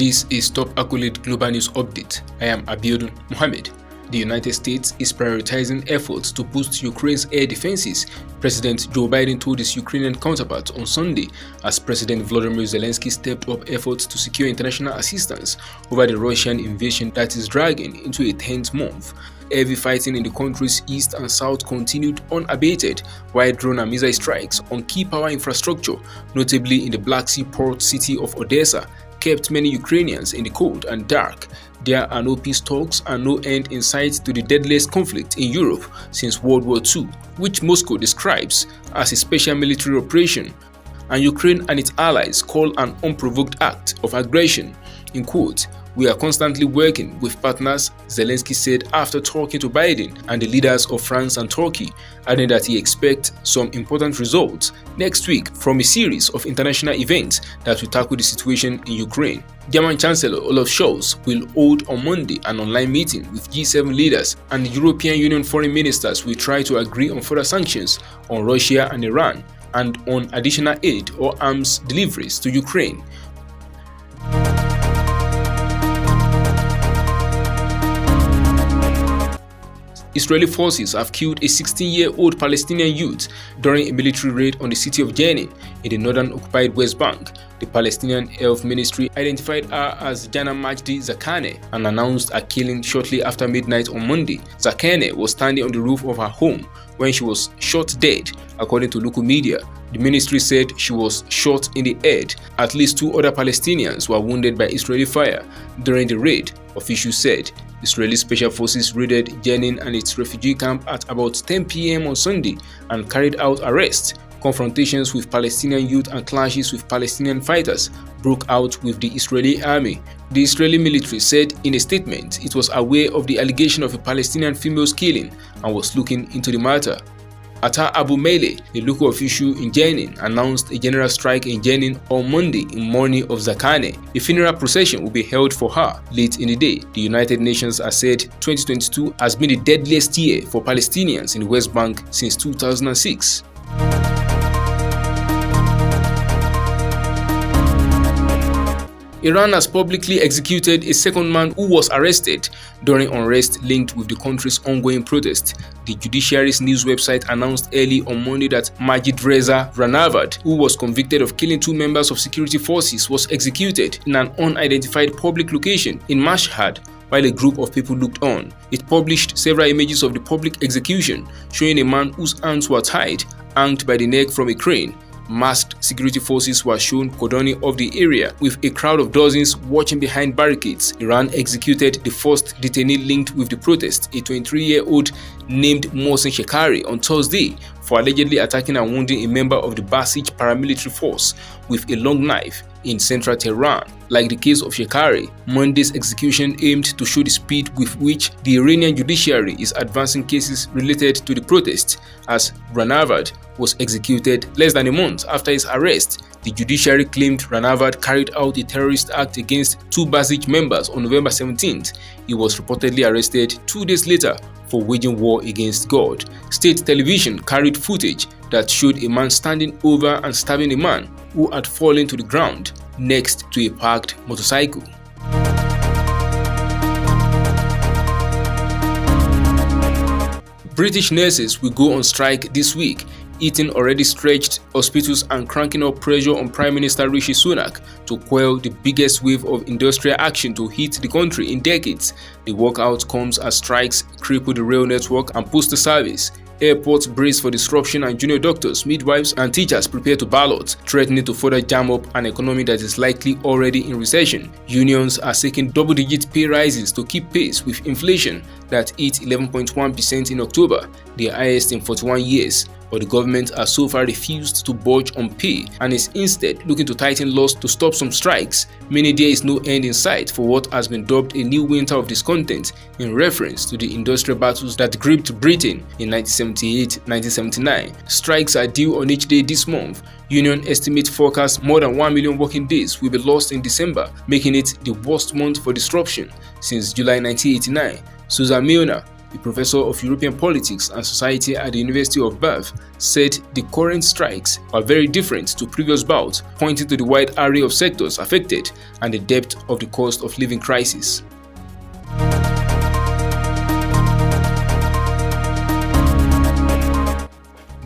This is Top Accolade Global News Update. I am Abiodun Mohammed. The United States is prioritizing efforts to boost Ukraine's air defenses, President Joe Biden told his Ukrainian counterpart on Sunday, as President Volodymyr Zelensky stepped up efforts to secure international assistance over the Russian invasion that is dragging into a 10th month. Heavy fighting in the country's east and south continued unabated, while drone and missile strikes on key power infrastructure, notably in the Black Sea port city of Odessa, kept many Ukrainians in the cold and dark. There are no peace talks and no end in sight to the deadliest conflict in Europe since World War II, which Moscow describes as a special military operation, and Ukraine and its allies call an unprovoked act of aggression. In quote, "We are constantly working with partners," Zelensky said after talking to Biden and the leaders of France and Turkey, adding that he expects some important results next week from a series of international events that will tackle the situation in Ukraine. German Chancellor Olaf Scholz will hold on Monday an online meeting with G7 leaders, and the European Union foreign ministers will try to agree on further sanctions on Russia and Iran and on additional aid or arms deliveries to Ukraine. Israeli forces have killed a 16-year-old Palestinian youth during a military raid on the city of Jenin in the northern occupied West Bank. The Palestinian Health Ministry identified her as Jana Majdi Zakarneh and announced her killing shortly after midnight on Monday. Zakarneh was standing on the roof of her home when she was shot dead, according to local media. The ministry said she was shot in the head. At least 2 other Palestinians were wounded by Israeli fire during the raid, officials said. Israeli special forces raided Jenin and its refugee camp at about 10 p.m. on Sunday and carried out arrests. Confrontations with Palestinian youth and clashes with Palestinian fighters broke out with the Israeli army. The Israeli military said in a statement it was aware of the allegation of a Palestinian female's killing and was looking into the matter. Atta Abu Mele, a local official in Jenin, announced a general strike in Jenin on Monday in mourning of Zakarneh. A funeral procession will be held for her late in the day. The United Nations has said 2022 has been the deadliest year for Palestinians in the West Bank since 2006. Iran has publicly executed a second man who was arrested during unrest linked with the country's ongoing protest. The judiciary's news website announced early on Monday that Majid Reza Ranavad, who was convicted of killing 2 members of security forces, was executed in an unidentified public location in Mashhad while a group of people looked on. It published several images of the public execution, showing a man whose hands were tied, hanged by the neck from a crane. Masked security forces were shown cordoning off the area, with a crowd of dozens watching behind barricades. Iran executed the first detainee linked with the protest, a 23-year-old named Mohsen Shekari, on Thursday for allegedly attacking and wounding a member of the Basij paramilitary force with a long knife in central Tehran. Like the case of Shekari, Monday's execution aimed to show the speed with which the Iranian judiciary is advancing cases related to the protest, as Ranavad was executed less than a month after his arrest. The judiciary claimed Ranavad carried out a terrorist act against 2 Basij members on November 17th. He was reportedly arrested 2 days later for waging war against God. State television carried footage that showed a man standing over and stabbing a man who had fallen to the ground next to a parked motorcycle. British nurses will go on strike this week, eating already stretched hospitals and cranking up pressure on Prime Minister Rishi Sunak to quell the biggest wave of industrial action to hit the country in decades. The walkout comes as strikes cripple the rail network and postal service. Airports brace for disruption, and junior doctors, midwives, and teachers prepare to ballot, threatening to further jam up an economy that is likely already in recession. Unions are seeking double-digit pay rises to keep pace with inflation that hit 11.1% in October, the highest in 41 years. But the government has so far refused to budge on pay and is instead looking to tighten laws to stop some strikes, meaning there is no end in sight for what has been dubbed a new winter of discontent in reference to the industrial battles that gripped Britain in 1978-1979. Strikes are due on each day this month. Union estimates forecast more than 1 million working days will be lost in December, making it the worst month for disruption since July 1989. Susan Milner, a professor of European politics and society at the University of Bath, said the current strikes are very different to previous bouts, pointing to the wide array of sectors affected and the depth of the cost of living crisis.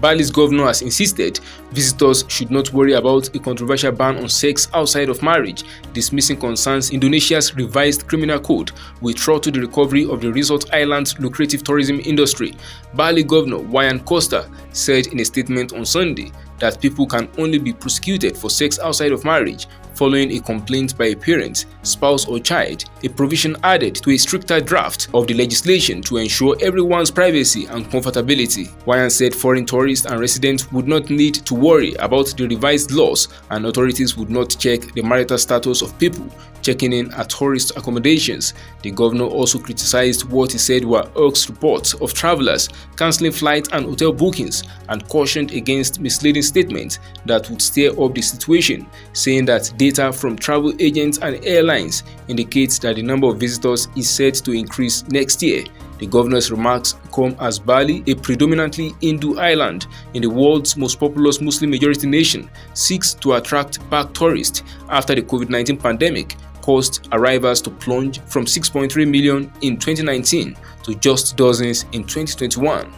Bali's governor has insisted visitors should not worry about a controversial ban on sex outside of marriage, dismissing concerns Indonesia's revised criminal code will throttle the recovery of the resort island's lucrative tourism industry. Bali Governor Wayan Koster said in a statement on Sunday that people can only be prosecuted for sex outside of marriage following a complaint by a parent, spouse or child, a provision added to a stricter draft of the legislation to ensure everyone's privacy and comfortability. Wayan said foreign tourists and residents would not need to worry about the revised laws and authorities would not check the marital status of people checking in at tourist accommodations. The governor also criticized what he said were hoax reports of travelers cancelling flight and hotel bookings and cautioned against misleading statements that would stir up the situation, saying that data from travel agents and airlines indicates that the number of visitors is set to increase next year. The governor's remarks come as Bali, a predominantly Hindu island in the world's most populous Muslim-majority nation, seeks to attract back tourists after the COVID-19 pandemic caused arrivals to plunge from 6.3 million in 2019 to just dozens in 2021.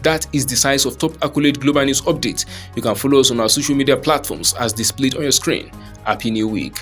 That is the size of top accolade global news updates. You can follow us on our social media platforms as displayed on your screen. Happy New Week.